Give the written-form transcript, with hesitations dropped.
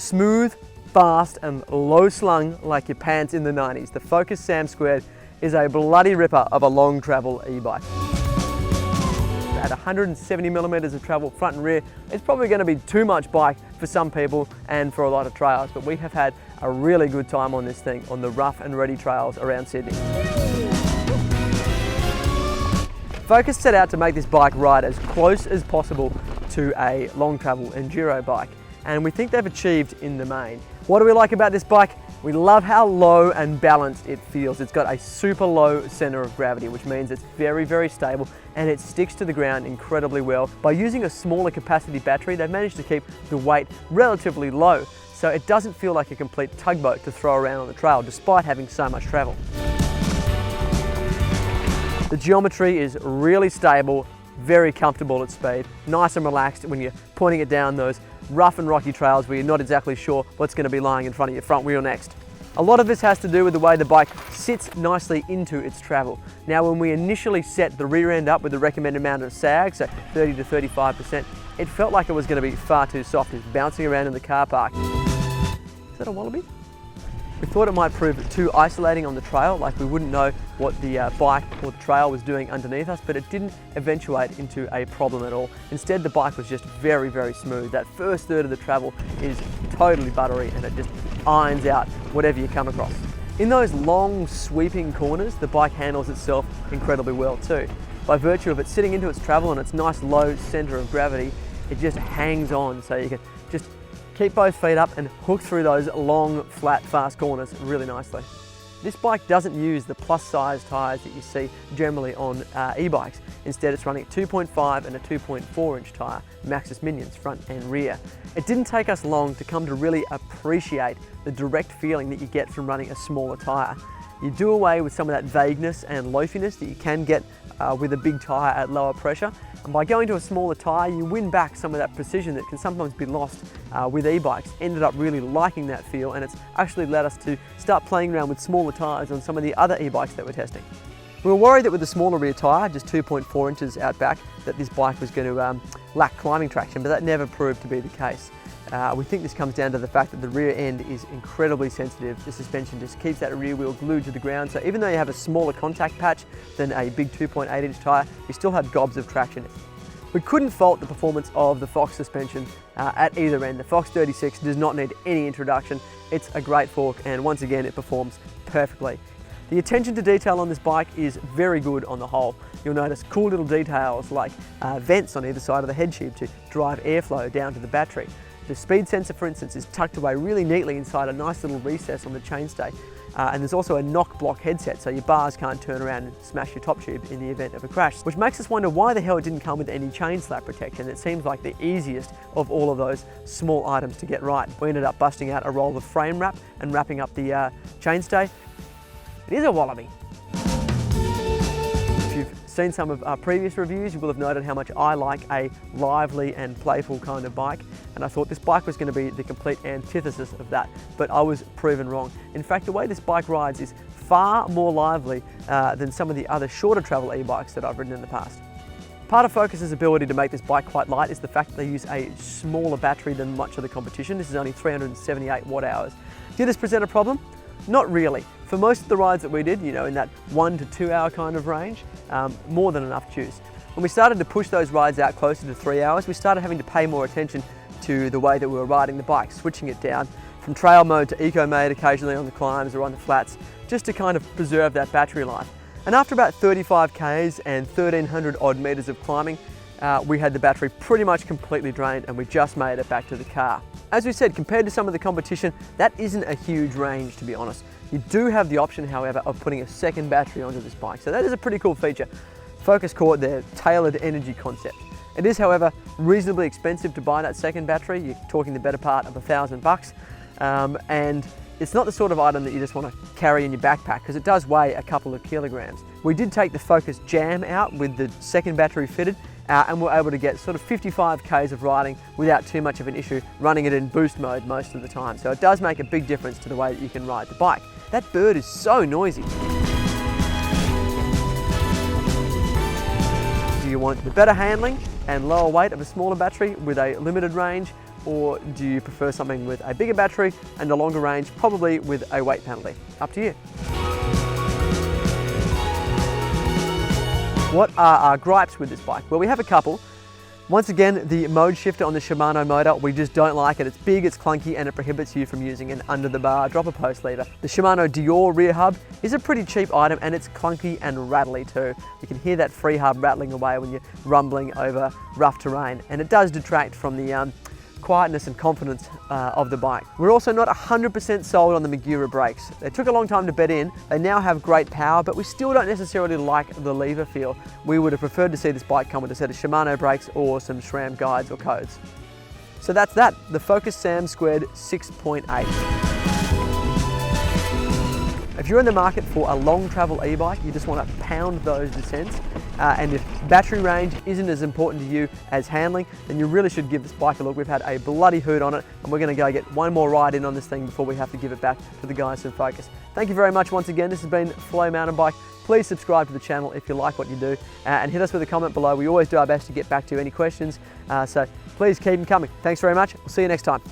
Smooth, fast and low slung like your pants in the 90s, the Focus SAM2 is a bloody ripper of a long travel e-bike. At 170 millimeters of travel front and rear, it's probably going to be too much bike for some people and for a lot of trails, but we have had a really good time on this thing on the rough and ready trails around Sydney. Focus set out to make this bike ride as close as possible to a long travel enduro bike, and we think they've achieved in the main. What do we like about this bike? We love how low and balanced it feels. It's got a super low center of gravity, which means it's very, very stable and it sticks to the ground incredibly well. By using a smaller capacity battery, they've managed to keep the weight relatively low, so it doesn't feel like a complete tugboat to throw around on the trail, despite having so much travel. The geometry is really stable, very comfortable at speed, nice and relaxed when you're pointing it down those rough and rocky trails where you're not exactly sure what's going to be lying in front of your front wheel next. A lot of this has to do with the way the bike sits nicely into its travel. Now, when we initially set the rear end up with the recommended amount of sag, so 30 to 35%, it felt like it was going to be far too soft. It's bouncing around in the car park. Is that a wallaby? We thought it might prove too isolating on the trail, like we wouldn't know what the bike or the trail was doing underneath us, but it didn't eventuate into a problem at all. Instead, the bike was just very, very smooth. That first third of the travel is totally buttery and it just irons out whatever you come across. In those long sweeping corners, the bike handles itself incredibly well too. By virtue of it sitting into its travel and its nice low center of gravity, it just hangs on, so you can just keep both feet up and hook through those long, flat, fast corners really nicely. This bike doesn't use the plus size tyres that you see generally on e-bikes. Instead, it's running a 2.5 and a 2.4 inch tyre, Maxxis Minions front and rear. It didn't take us long to come to really appreciate the direct feeling that you get from running a smaller tyre. You do away with some of that vagueness and loafiness that you can get with a big tyre at lower pressure. And by going to a smaller tyre, you win back some of that precision that can sometimes be lost with e-bikes. Ended up really liking that feel, and it's actually led us to start playing around with smaller tyres on some of the other e-bikes that we're testing. We were worried that with the smaller rear tyre, just 2.4 inches out back, that this bike was going to lack climbing traction, but that never proved to be the case. We think this comes down to the fact that the rear end is incredibly sensitive. The suspension just keeps that rear wheel glued to the ground, so even though you have a smaller contact patch than a big 2.8 inch tyre, you still have gobs of traction. We couldn't fault the performance of the Fox suspension at either end. The Fox 36 does not need any introduction. It's a great fork, and once again it performs perfectly. The attention to detail on this bike is very good on the whole. You'll notice cool little details like vents on either side of the head tube to drive airflow down to the battery. The speed sensor, for instance, is tucked away really neatly inside a nice little recess on the chainstay. And there's also a knock block headset, so your bars can't turn around and smash your top tube in the event of a crash, which makes us wonder why the hell it didn't come with any chain slap protection. It seems like the easiest of all of those small items to get right. We ended up busting out a roll of frame wrap and wrapping up the chainstay. It is a wallaby. If you've seen some of our previous reviews, you will have noted how much I like a lively and playful kind of bike, and I thought this bike was going to be the complete antithesis of that, but I was proven wrong. In fact, the way this bike rides is far more lively than some of the other shorter travel e-bikes that I've ridden in the past. Part of Focus's ability to make this bike quite light is the fact that they use a smaller battery than much of the competition. This is only 378 watt hours. Did this present a problem? Not really. For most of the rides that we did, you know, in that 1 to 2 hour kind of range, more than enough juice. When we started to push those rides out closer to 3 hours, we started having to pay more attention to the way that we were riding the bike, switching it down from trail mode to eco mode occasionally on the climbs or on the flats, just to kind of preserve that battery life. And after about 35 Ks and 1,300 odd meters of climbing, we had the battery pretty much completely drained and we just made it back to the car. As we said, compared to some of the competition, that isn't a huge range, to be honest. You do have the option, however, of putting a second battery onto this bike, so that is a pretty cool feature. Focus called their tailored energy concept. It is, however, reasonably expensive to buy that second battery. You're talking the better part of $1,000, and it's not the sort of item that you just want to carry in your backpack because it does weigh a couple of kilograms. We did take the Focus Jam out with the second battery fitted, and we're able to get sort of 55 Ks of riding without too much of an issue, running it in boost mode most of the time. So it does make a big difference to the way that you can ride the bike. That bird is so noisy. Do you want the better handling and lower weight of a smaller battery with a limited range, or do you prefer something with a bigger battery and a longer range, probably with a weight penalty? Up to you. What are our gripes with this bike? Well, we have a couple. Once again, the mode shifter on the Shimano motor, we just don't like it. It's big, it's clunky, and it prohibits you from using an under-the-bar dropper post lever. The Shimano Dior rear hub is a pretty cheap item, and it's clunky and rattly too. You can hear that free hub rattling away when you're rumbling over rough terrain, and it does detract from the quietness and confidence of the bike. We're also not 100% sold on the Magura brakes. They took a long time to bed in. They now have great power, but we still don't necessarily like the lever feel. We would have preferred to see this bike come with a set of Shimano brakes or some SRAM guides or codes. So that's that, the Focus SAM2 6.8. If you're in the market for a long travel e-bike, you just want to pound those descents, and if battery range isn't as important to you as handling, then you really should give this bike a look. We've had a bloody hoot on it, and we're going to go get one more ride in on this thing before we have to give it back to the guys from Focus. Thank you very much once again. This has been Flow Mountain Bike. Please subscribe to the channel if you like what you do, and hit us with a comment below. We always do our best to get back to any questions, so please keep them coming. Thanks very much. We'll see you next time.